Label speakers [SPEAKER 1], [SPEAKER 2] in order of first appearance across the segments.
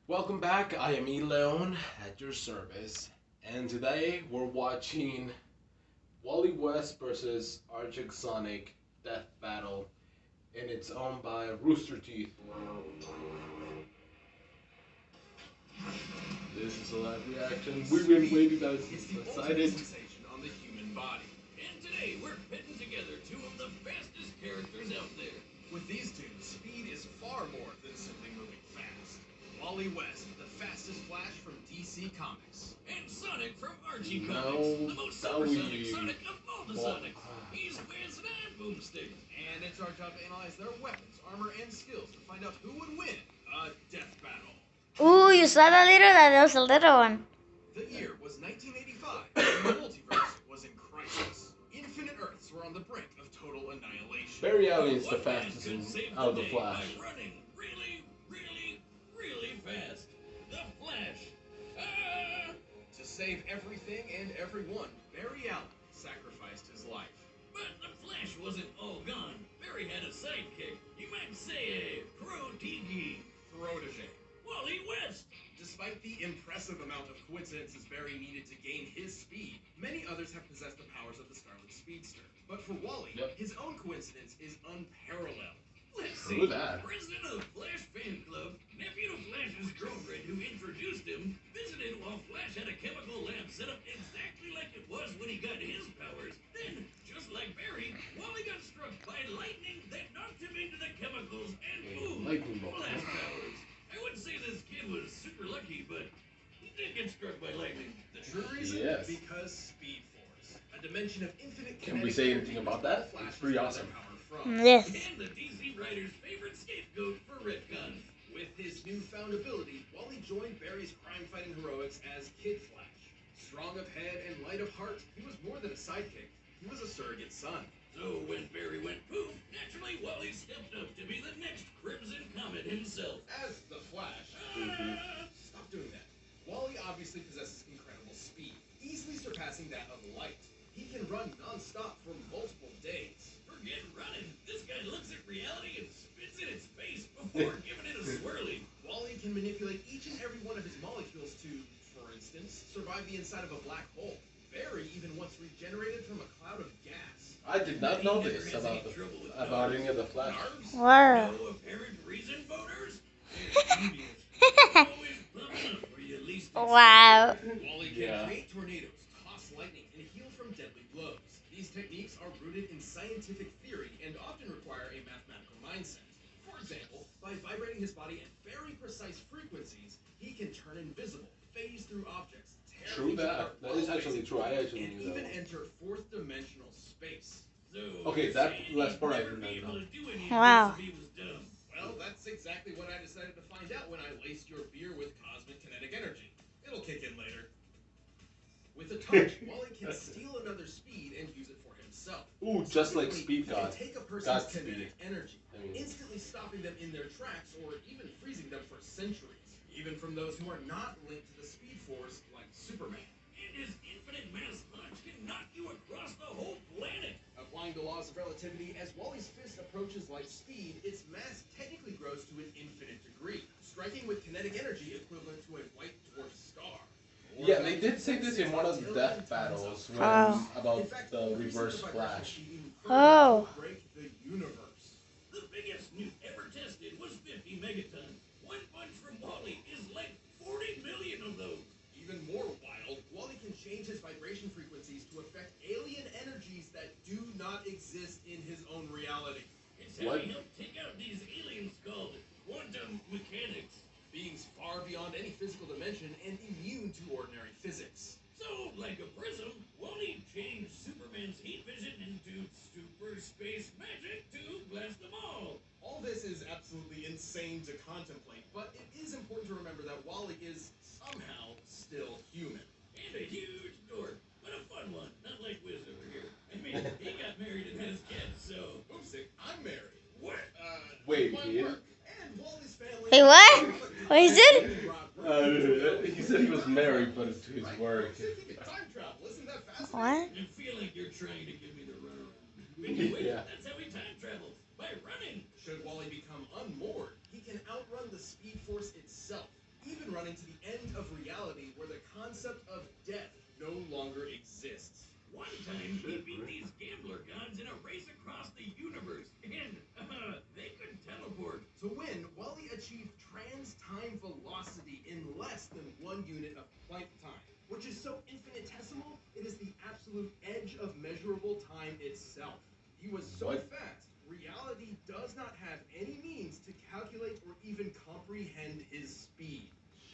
[SPEAKER 1] Welcome back. I am Leon at your service, and today we're watching Wally West versus Arctic Sonic Death Battle, and it's owned by RoosterTeeth. This is a live reaction. We've been waiting. I was excited.
[SPEAKER 2] Sensation on the human body. And today we're pitting together two of the fastest characters out there. With these two, speed is far more than simply moving fast. Wally West, the fastest Flash from DC Comics. And Sonic from Archie Comics, the most supersonic Sonic of all the Sonics. He's fast and boomstick. And it's our job to analyze their weapons, armor, and skills to find out who would win a death battle.
[SPEAKER 3] Ooh, you saw the little one. That was a little one.
[SPEAKER 2] The year was 1985, and the multiverse was in crisis. Infinite Earths were on the brink of total annihilation.
[SPEAKER 1] Barry Allen's the fastest out of the Flash.
[SPEAKER 2] Running really fast. The Flash. To save everything and everyone, Barry Allen sacrificed his life. But the Flash wasn't all gone. Barry had a sidekick. You might say a protege. Wally West. Despite the impressive amount of coincidences Barry needed to gain his speed, many others have possessed the powers of the Scarlet Speedster. But for Wally, his own coincidence is unparalleled. Let's see. President of the Flash fan club, nephew of Flash's girlfriend who introduced him, visited while Flash had a chemical lab set up exactly like it was when he got his powers. Then, just like Barry, Wally got struck by lightning that knocked him into the chemicals and boom, Flash powers. I wouldn't say this kid was super lucky, but he did get struck by lightning. The true reason? Because Speed Force, a dimension of infinite
[SPEAKER 1] Can we say anything about that? It's pretty awesome.
[SPEAKER 3] Yes.
[SPEAKER 2] And the DC writer's favorite scapegoat for retcons. With his newfound ability, Wally joined Barry's crime-fighting heroics as Kid Flash. Strong of head and light of heart, he was more than a sidekick. He was a surrogate son. So when Barry went poof, naturally Wally stepped up to be the next Crimson Comet himself. As the Flash. Stop doing that. Wally obviously possesses incredible speed, easily surpassing that of light. He can run non-stop for multiple days. Forget running. This guy looks at reality and spits in its face before giving it a swirly. Wally can manipulate each and every one of his molecules to, for instance, survive the inside of a black hole. Barry even once regenerated from a cloud of gas.
[SPEAKER 1] I did not know this about any of the Flash.
[SPEAKER 3] Wow.
[SPEAKER 2] No apparent reason, voters?
[SPEAKER 3] Wow.
[SPEAKER 2] Wally can create tornadoes, toss lightning, and heal from deadly blows. These techniques are rooted in scientific theory and often require a mathematical mindset. For example, by vibrating his body at very precise frequencies, he can turn invisible, phase through objects,
[SPEAKER 1] True that. That is actually true. I actually
[SPEAKER 2] and
[SPEAKER 1] knew
[SPEAKER 2] even
[SPEAKER 1] that.
[SPEAKER 2] enter fourth dimensional space. So
[SPEAKER 1] Okay, that last part I didn't know.
[SPEAKER 3] Wow.
[SPEAKER 2] Well, that's exactly what I decided to find out when I laced your beer with cosmic kinetic energy. It'll kick in later. With a touch, Wally can steal another speed and use it for himself.
[SPEAKER 1] Ooh, just like Speed God.
[SPEAKER 2] Take a person's
[SPEAKER 1] God's
[SPEAKER 2] kinetic
[SPEAKER 1] speed.
[SPEAKER 2] energy, instantly stopping them in their tracks or even freezing them for centuries. Even from those who are not linked to the Speed Force, like Superman. And his infinite mass punch can knock you across the whole planet. Applying the laws of relativity, as Wally's fist approaches light speed, its mass technically grows to an infinite degree, striking with kinetic energy equivalent to a white dwarf star.
[SPEAKER 1] Yeah, they did say this in one of the death battles when, about the reverse Flash.
[SPEAKER 3] Oh.
[SPEAKER 2] Break the universe. The biggest nuke ever tested was 50 megatons. One punch from Wally is like 40 million of those. Even more wild, Wally can change his vibration frequencies to affect alien energies that do not exist in his own reality. It's how he helped take out these aliens called quantum mechanics. Beings far beyond any physical dimension and immune to ordinary physics. So, like a prism, Wally changed Superman's heat vision into super space magic to blast them all. All this is absolutely insane to contemplate, but it is important to remember that Wally is somehow still human. And a huge dork, but a fun one, not like Wiz over here. I mean, he got married and has kids, so... Oopsie, I'm married. What?
[SPEAKER 1] Wait,
[SPEAKER 2] he is? And Wally's family...
[SPEAKER 3] Wait, what? What is it?
[SPEAKER 1] He said he was married, but to his work.
[SPEAKER 3] What?
[SPEAKER 2] I feel like you're trying to give me the runaround. Anyway, that's how he time travels, by running. Should Wally become unmoored, he can outrun the Speed Force itself. Even run into the end of reality where the concept of death no longer exists.
[SPEAKER 4] One time, he beat these gambler gods in a race across the universe, and they could teleport.
[SPEAKER 2] To win, Wally achieved trans-time velocity in less than 1 unit of Planck time, which is so infinitesimal, it is the absolute edge of measurable time itself. He was so fast, reality does not have any means to calculate or even comprehend his speed.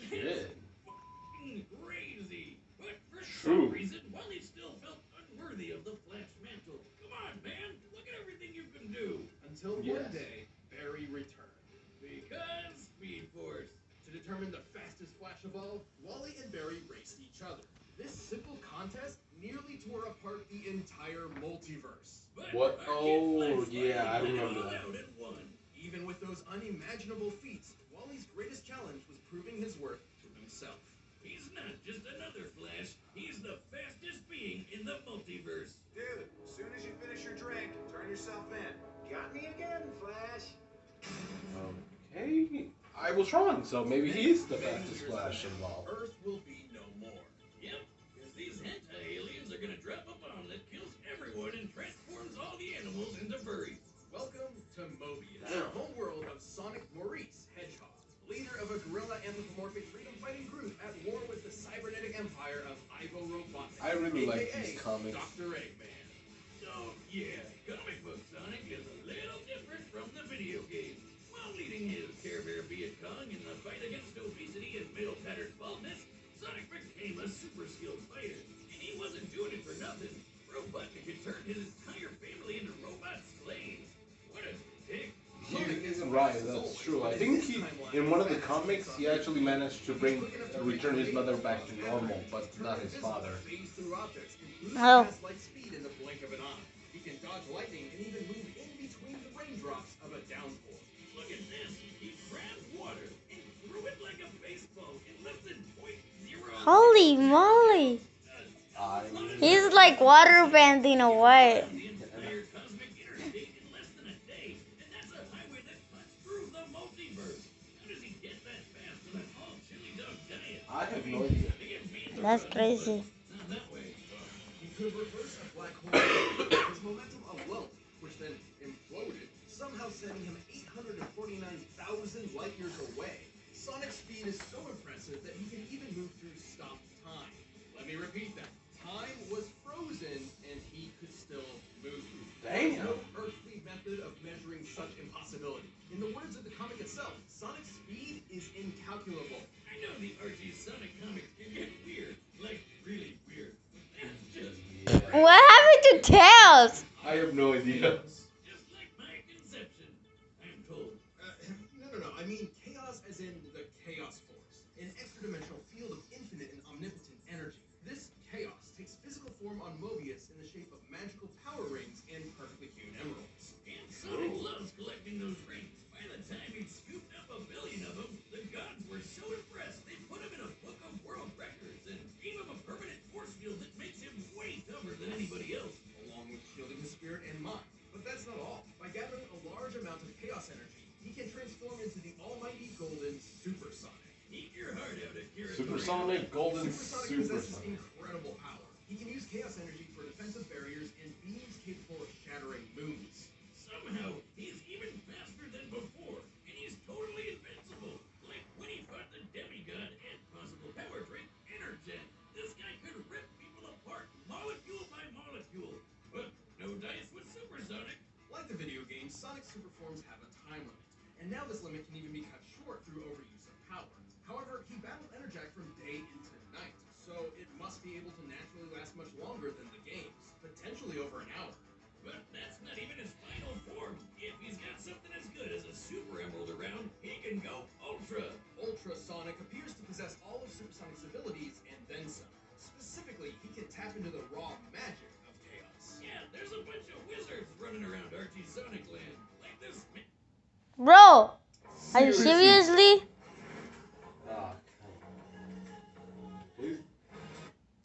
[SPEAKER 1] Shit.
[SPEAKER 4] Fucking crazy. But for
[SPEAKER 1] True.
[SPEAKER 4] some reason, Wally still felt unworthy of the Flash mantle. Come on, man. Look at everything you can do.
[SPEAKER 2] Until one day, Barry returned.
[SPEAKER 4] Because Speed Force.
[SPEAKER 2] To determine the fastest Flash of all, Wally and Barry raced each other. This simple contest nearly tore apart the entire multiverse.
[SPEAKER 4] But
[SPEAKER 1] What?
[SPEAKER 4] our
[SPEAKER 1] Oh,
[SPEAKER 4] kid Flash
[SPEAKER 1] yeah, I
[SPEAKER 4] finally
[SPEAKER 1] remember
[SPEAKER 4] went
[SPEAKER 1] that.
[SPEAKER 4] all out and won.
[SPEAKER 2] Even with those unimaginable feats, Wally's greatest challenge was proving his worth to himself.
[SPEAKER 4] He's not just another Flash. He's the fastest being in the multiverse.
[SPEAKER 5] Dude, as soon as you finish your drink, turn yourself in. Got me again, Flash.
[SPEAKER 1] Okay. I was wrong, so maybe he's the fastest Flash involved.
[SPEAKER 2] Earth will be no more.
[SPEAKER 4] Yep, because these hentai-aliens are gonna drop a bomb that kills everyone and transforms all the animals into furries.
[SPEAKER 2] Welcome to Mobius, the homeworld of Sonic Maurice Hedgehog, leader of a gorilla anthropomorphic freedom-fighting group at war with the cybernetic empire of Ivo Robotics.
[SPEAKER 1] I really like
[SPEAKER 2] aka
[SPEAKER 1] these comics.
[SPEAKER 2] Dr. Eggman.
[SPEAKER 4] So, yeah, comic book Sonic is a little different from the video game. While leading his Care Bear Viet Cong in the fight against obesity and male pattern baldness, Sonic became a super skilled fighter. And he wasn't doing it for nothing. Robotnik had turned his entire family into robot slaves. What a dick.
[SPEAKER 1] Right, that's true. I think in one of the comics, he actually managed to return his mother back to normal, but not his father.
[SPEAKER 3] Oh.
[SPEAKER 2] Like speed in the blink of an eye. He can dodge lightning and even move in between the raindrops of a downpour.
[SPEAKER 4] Look at this. He grabbed water and threw it like a baseball in less than .0.
[SPEAKER 3] Holy moly. He's like water bending away.
[SPEAKER 4] The entire cosmic interstate in less than a day, and that's a highway that cuts through the multiverse. How does he get that fast with an all chili dog diet?
[SPEAKER 1] I have no idea.
[SPEAKER 3] That's crazy.
[SPEAKER 4] Not that way.
[SPEAKER 2] He could reverse a black hole with his momentum alone, which then imploded, somehow sending him 849,000 light years away. Sonic's speed is so impressive that he can even move through stopped time. Let me repeat that. Time was frozen, and he could still move.
[SPEAKER 1] Damn.
[SPEAKER 2] There's no earthly method of measuring such impossibility. In the words of the comic itself, Sonic's speed is incalculable.
[SPEAKER 4] I know the Archie Sonic comics can get weird, like really weird. That's just
[SPEAKER 3] What happened to Tails?
[SPEAKER 1] I have no idea.
[SPEAKER 4] just like my conception, I'm told.
[SPEAKER 2] No. I mean chaos as in the chaos force, an extra-dimensional field of infinite and omnipotent energy. This chaos takes physical form on Mobius in the shape of magical power rings and perfectly hewn emeralds.
[SPEAKER 4] And Sonic loves collecting those rings. By the time he'd scooped up 1 billion of them, the gods were so impressed they put him in a book of world records and gave him a permanent force field that makes him way tougher than anybody else.
[SPEAKER 2] Along with shielding his spirit and mind. But that's not all. By gathering a large amount of chaos energy, he can transform into the almighty golden Super Sonic.
[SPEAKER 4] Keep your heart out, Akira.
[SPEAKER 1] Supersonic, Golden
[SPEAKER 2] Super Sonic possesses
[SPEAKER 1] Supersonic.
[SPEAKER 2] incredible power. He can use chaos energy for defensive barriers and beams capable of shattering moons.
[SPEAKER 4] Somehow, he's even faster than before, and he's totally invincible. Like when he fought the demigod and possible power trick, Enerjet. This guy could rip people apart, molecule by molecule. But no dice with Supersonic.
[SPEAKER 2] Like the video game, Sonic superforms have a time limit, and now this limit can even be cut short through overuse of power. However, he battled Enerjack from day into night, so it must be able to naturally last much longer than the games, potentially over an hour.
[SPEAKER 4] But that's not even his final form. If he's got something as good as a Super Emerald around, he can go Ultra.
[SPEAKER 2] Ultra Sonic appears to possess all of Supersonic's abilities and then some. Specifically, he can tap into the raw magic of chaos.
[SPEAKER 4] Yeah, there's a bunch of wizards running around Archie Sonic Land. Like this.
[SPEAKER 3] Bro, are you seriously?
[SPEAKER 1] Please.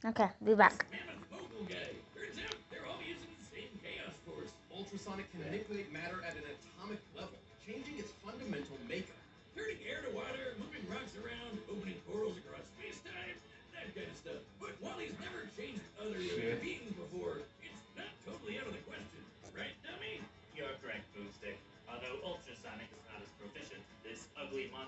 [SPEAKER 3] Okay, be back.
[SPEAKER 4] Mammoth Mogul guy. Turns out they're all using the same chaos force.
[SPEAKER 2] Ultrasonic can manipulate matter at an atomic level, changing its fundamental makeup.
[SPEAKER 4] Turning air to water, moving rocks around, opening portals.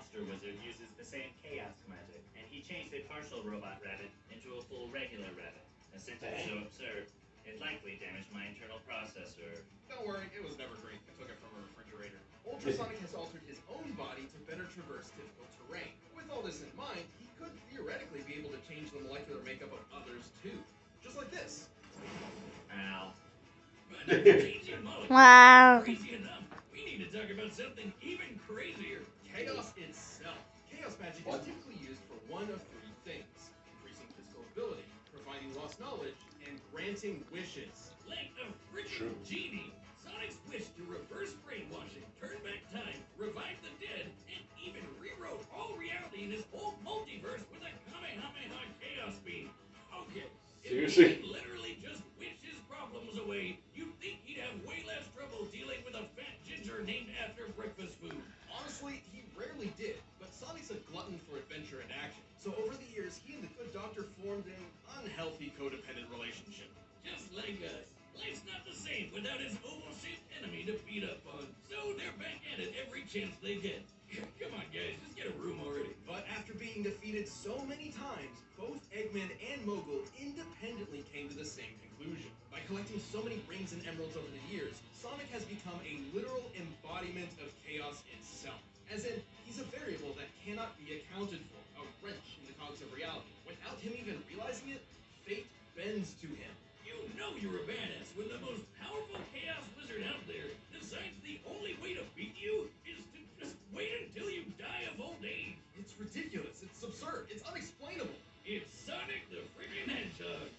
[SPEAKER 6] monster wizard uses the same chaos magic, and he changed a partial robot rabbit into a full regular rabbit. A sentence so absurd, it likely damaged my internal processor.
[SPEAKER 2] Don't worry, it was never green. I took it from a refrigerator. Ultrasonic has altered his own body to better traverse difficult terrain. With all this in mind, he could theoretically be able to change the molecular makeup of others too. Just like this.
[SPEAKER 6] Ow.
[SPEAKER 4] But changing molecules
[SPEAKER 3] Wow.
[SPEAKER 4] is crazy enough. We need to talk about something even crazier.
[SPEAKER 2] Chaos itself. Chaos magic is typically used for one of three things: increasing physical ability, providing lost knowledge, and granting wishes.
[SPEAKER 4] Like a freaking genie. Sonic's wish to reverse brainwashing, turn back time, revive the dead, and even rewrote all reality in his whole multiverse with a Kamehameha Chaos Beam. Okay.
[SPEAKER 1] Seriously?
[SPEAKER 4] If he literally just wish his problems away, you'd think he'd have way less trouble dealing with a fat ginger named after breakfast food.
[SPEAKER 2] Honestly, he rarely did, but Sonic's a glutton for adventure and action. So over the years, he and the Good Doctor formed an unhealthy codependent relationship.
[SPEAKER 4] Just like us. Life's not the same without his oval-shaped enemy to beat up on. So they're back at it every chance they get. Come on, guys, just get a room already.
[SPEAKER 2] But after being defeated so many times, both Eggman and Mogul independently came to the same conclusion. By collecting so many rings and emeralds over the years, Sonic has become a literal embodiment of chaos itself. As in, he's a variable that cannot be accounted for, a wrench in the cogs of reality. Without him even realizing it, fate bends to him.
[SPEAKER 4] You know you're a badass when the most powerful chaos wizard out there decides the only way to beat you is to just wait until you die of old age.
[SPEAKER 2] It's ridiculous, it's absurd, it's unexplainable.
[SPEAKER 4] It's Sonic the freaking Hedgehog.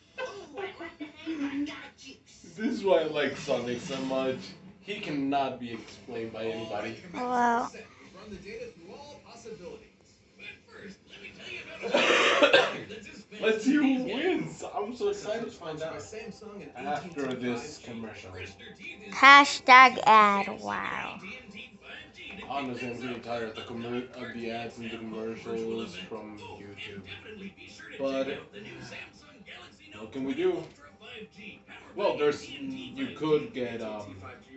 [SPEAKER 1] This is why I like Sonic so much. He cannot be explained by anybody.
[SPEAKER 3] Wow.
[SPEAKER 2] Run the data through all possibilities.
[SPEAKER 4] But first, let me tell you about a that's as fast
[SPEAKER 1] Let's see who
[SPEAKER 4] as these guys.
[SPEAKER 1] wins. I'm so excited to find
[SPEAKER 2] By
[SPEAKER 1] out
[SPEAKER 2] Samsung in
[SPEAKER 1] after
[SPEAKER 2] 1825.
[SPEAKER 1] this commercial.
[SPEAKER 4] RoosterTeeth is
[SPEAKER 3] Hashtag ad. Wow.
[SPEAKER 4] TNT 5G to
[SPEAKER 1] Honestly, I'm
[SPEAKER 4] kick
[SPEAKER 1] really
[SPEAKER 4] things
[SPEAKER 1] tired
[SPEAKER 4] off.
[SPEAKER 1] of the ads and the commercials from
[SPEAKER 4] Oh,
[SPEAKER 1] YouTube.
[SPEAKER 4] and definitely be sure to
[SPEAKER 1] But
[SPEAKER 4] check out the new Samsung Galaxy Note
[SPEAKER 1] what can we
[SPEAKER 4] 20
[SPEAKER 1] do?
[SPEAKER 4] Ultra 5G, powered
[SPEAKER 1] Well,
[SPEAKER 4] by
[SPEAKER 1] there's
[SPEAKER 4] TNT
[SPEAKER 1] you
[SPEAKER 4] 5G.
[SPEAKER 1] could get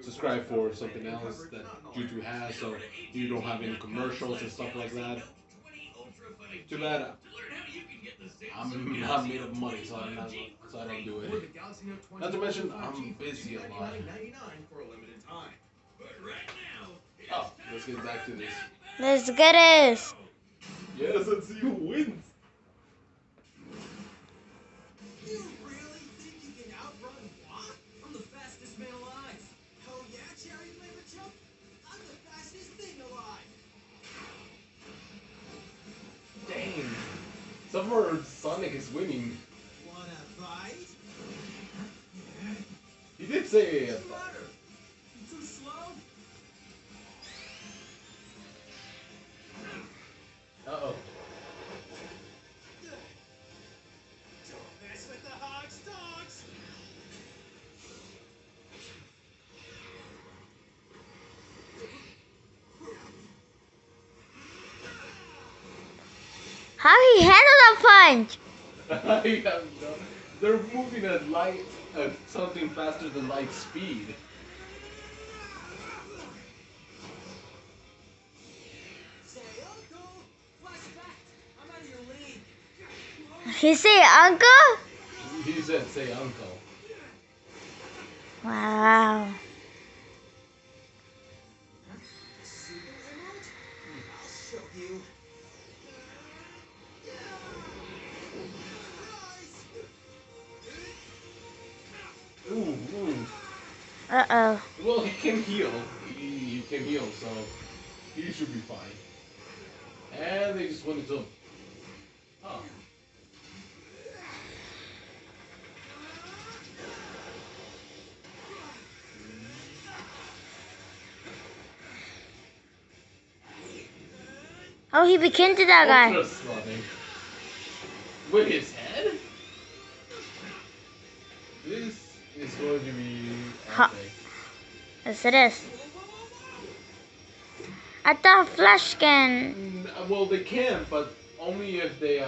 [SPEAKER 1] subscribe for something else that YouTube has, so you don't have any commercials and stuff like that. Too bad. I'm not made of money, so I don't do
[SPEAKER 2] Or
[SPEAKER 1] it.
[SPEAKER 2] the Galaxy Note 20
[SPEAKER 1] Not to mention,
[SPEAKER 2] Ultra 5G
[SPEAKER 1] I'm busy a
[SPEAKER 2] for
[SPEAKER 1] lot.
[SPEAKER 2] $99.99 for a limited time.
[SPEAKER 4] But right now, it's
[SPEAKER 1] Oh, let's get back to this.
[SPEAKER 3] Let's get this.
[SPEAKER 1] Yes, let's see who wins.
[SPEAKER 5] You really think you can outrun Wally? I'm the fastest man alive. Oh yeah, cherry flavor chump? I'm the fastest thing alive.
[SPEAKER 1] Dang. Somewhere Sonic is winning.
[SPEAKER 5] Wanna fight?
[SPEAKER 1] He did say
[SPEAKER 5] What's the matter? You too slow?
[SPEAKER 1] Uh-oh.
[SPEAKER 5] Don't mess with the Hogs dogs.
[SPEAKER 3] How he handled that punch?
[SPEAKER 1] I have no. They're moving at something faster than light speed.
[SPEAKER 5] Say, Uncle, flashback. I'm out of your league.
[SPEAKER 3] He say uncle?
[SPEAKER 1] He said, "Say uncle."
[SPEAKER 3] Wow.
[SPEAKER 5] Super Emerald? I'll show you.
[SPEAKER 1] Ooh, ooh.
[SPEAKER 3] Uh-oh.
[SPEAKER 1] Well, he can heal. He can heal, so he should be fine. And they just went into him. Oh.
[SPEAKER 3] Oh, he became to that guy.
[SPEAKER 1] Ultra Sonic. With his head? This is going to be
[SPEAKER 3] Ha.
[SPEAKER 1] epic.
[SPEAKER 3] Yes, it is. I thought Flash can.
[SPEAKER 1] Well, they can, but only if they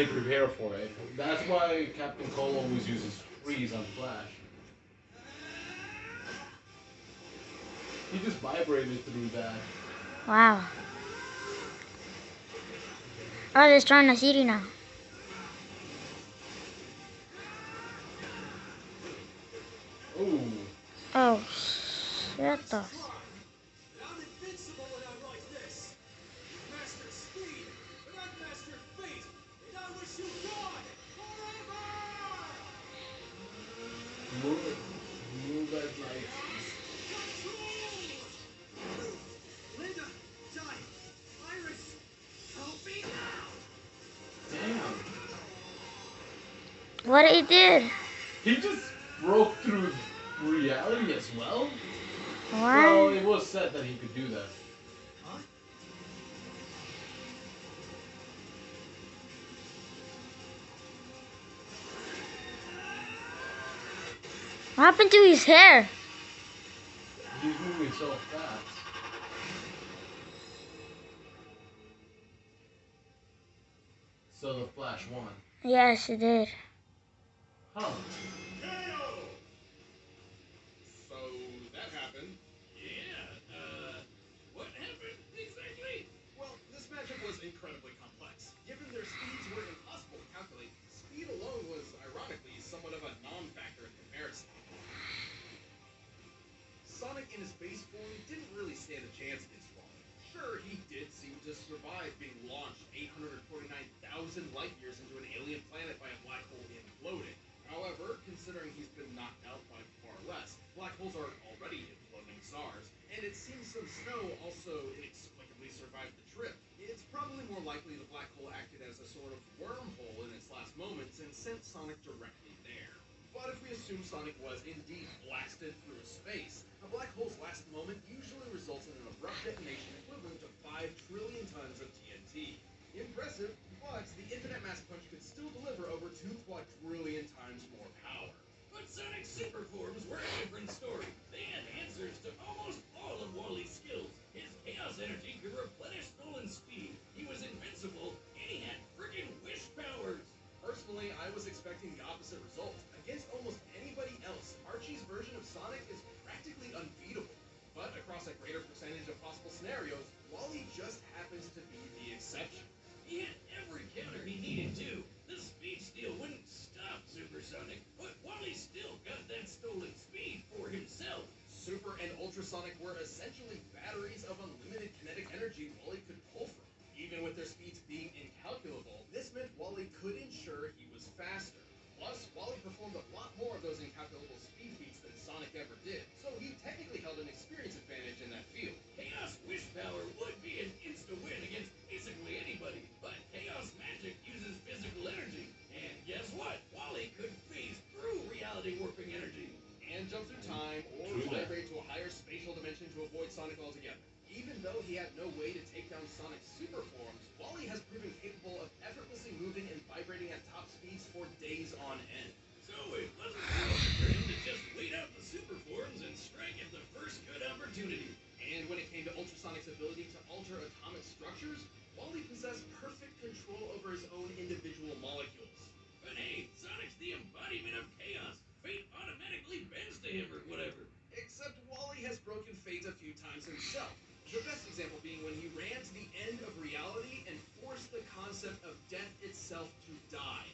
[SPEAKER 1] prepare for it. That's why Captain Cole always uses freeze on Flash. He just vibrated through that.
[SPEAKER 3] Wow. Oh, they're destroying the city now.
[SPEAKER 1] Oh.
[SPEAKER 3] Oh, shit.
[SPEAKER 5] But I'm invincible when I'm like this. You mastered speed, but I've mastered fate, and I wish you gone forever!
[SPEAKER 1] Move as like.
[SPEAKER 5] Control! Linda, Johnny, Iris, help me now!
[SPEAKER 1] Damn.
[SPEAKER 3] What he did?
[SPEAKER 1] He just broke through reality as well?
[SPEAKER 3] What?
[SPEAKER 1] Well, it was said that he could do that.
[SPEAKER 5] Huh?
[SPEAKER 3] What happened to his hair?
[SPEAKER 1] He's moving so fast. So the Flash won.
[SPEAKER 3] Yes, he did.
[SPEAKER 1] Huh.
[SPEAKER 2] So that happened.
[SPEAKER 4] Yeah, what happened exactly?
[SPEAKER 2] Well, this matchup was incredibly complex. Given their speeds were impossible to calculate, speed alone was, ironically, somewhat of a non-factor in comparison. Sonic in his base form didn't really stand a chance against Wally. Sure, he did seem to survive being launched 849,000 light years into an alien planet by a black hole imploding. However, considering he's been knocked out by far less, black holes are already imploding stars, and it seems some snow also inexplicably survived the trip. It's probably more likely the black hole acted as a sort of wormhole in its last moments and sent Sonic directly there. But if we assume Sonic was indeed blasted through space, a black hole's last moment usually results in an abrupt detonation equivalent to 5 trillion tons of TNT. Impressive, but the infinite mass punch could still deliver over 2 quadrillion times more power.
[SPEAKER 4] But Sonic's super forms were a different story. They had answers to almost all of Wally's skills. His chaos energy could replenish Nolan's speed. He was invincible, and he had friggin' wish powers.
[SPEAKER 2] Personally, I was expecting the opposite result. Against almost anybody else, Archie's version of Sonic is practically unbeatable. But across a greater percentage of possible scenarios, Wally just happens to be the exception.
[SPEAKER 4] He had every counter he needed to. The speed steal wouldn't stop Super Sonic, but Wally still got that stolen speed for himself.
[SPEAKER 2] Super and Ultrasonic were essentially batteries of unlimited kinetic energy Wally could pull from. Even with their speeds being incalculable, this meant Wally could ensure he was faster. Plus, Wally performed a lot more of those incalculable speed feats than Sonic ever did, so he technically held an experience advantage in that field.
[SPEAKER 4] Chaos Wish Power would be an insta-win against basically anybody, but Chaos Magic uses physical energy. And guess what? Wally could phase through reality warping energy.
[SPEAKER 2] And jump through time, or
[SPEAKER 1] True that.
[SPEAKER 2] migrate to a higher spatial dimension to avoid Sonic altogether. Even though he had no way to take down Sonic's super forms, Wally has proven capable of effortlessly moving and vibrating at top speeds for days on end.
[SPEAKER 4] So it wasn't hard for him to just wait out the super forms and strike at the first good opportunity.
[SPEAKER 2] And when it came to Ultrasonic's ability to alter atomic structures, Wally possessed perfect control over his own individual molecules.
[SPEAKER 4] But hey, Sonic's the embodiment of chaos. Fate automatically bends to him or whatever.
[SPEAKER 2] Except Wally has broken fate a few times himself. The best example being when he ran to the end of reality and forced the concept of death itself to die.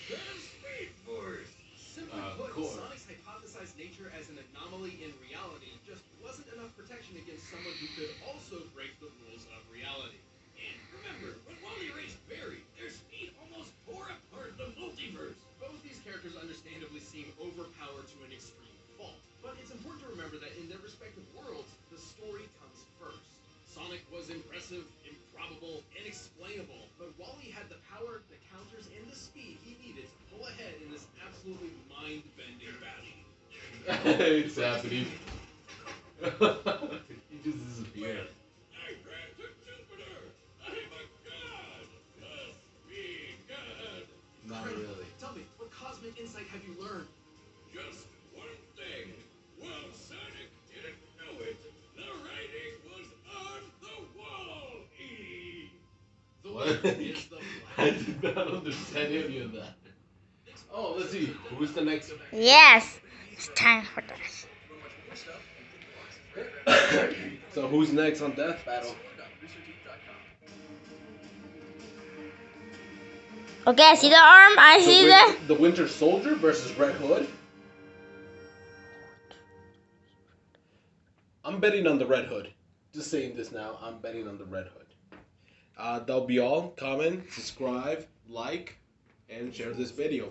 [SPEAKER 4] The Speed Force.
[SPEAKER 2] Simply
[SPEAKER 1] Of
[SPEAKER 2] put,
[SPEAKER 1] course.
[SPEAKER 2] Sonic's hypothesized nature as an anomaly in reality just wasn't enough protection against someone who could also break the rules of reality.
[SPEAKER 4] And remember, when Wally raced Barry, their speed almost tore apart the multiverse.
[SPEAKER 2] Both these characters understandably seem overpowered to an extreme fault, but it's important to remember that in their respective worlds, the story comes first. Sonic was impressive, improbable, inexplainable, but Wally had the power, the counters, and the speed he needed to pull ahead in this absolutely mind-bending battle.
[SPEAKER 1] It's happening. He just disappeared.
[SPEAKER 4] I ran to Jupiter. I'm a god. A speed god.
[SPEAKER 1] Not really.
[SPEAKER 2] Tell me, what cosmic insight have you learned?
[SPEAKER 4] Just one thing. While Sonic didn't know it, the writing was on the wall.
[SPEAKER 2] The
[SPEAKER 1] What?
[SPEAKER 2] winner is the
[SPEAKER 1] I
[SPEAKER 2] Flash.
[SPEAKER 1] did not understand any of that. Oh, let's see. Who's the next?
[SPEAKER 3] Yes, it's time for this.
[SPEAKER 1] So who's next on Death Battle?
[SPEAKER 3] Okay, I see the arm. I see the.
[SPEAKER 1] The Winter Soldier versus Red Hood. I'm betting on the Red Hood. Just saying this now. I'm betting on the Red Hood. That'll be all. Comment, subscribe, like, and share this video.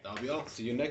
[SPEAKER 1] That'll be all. See you next time.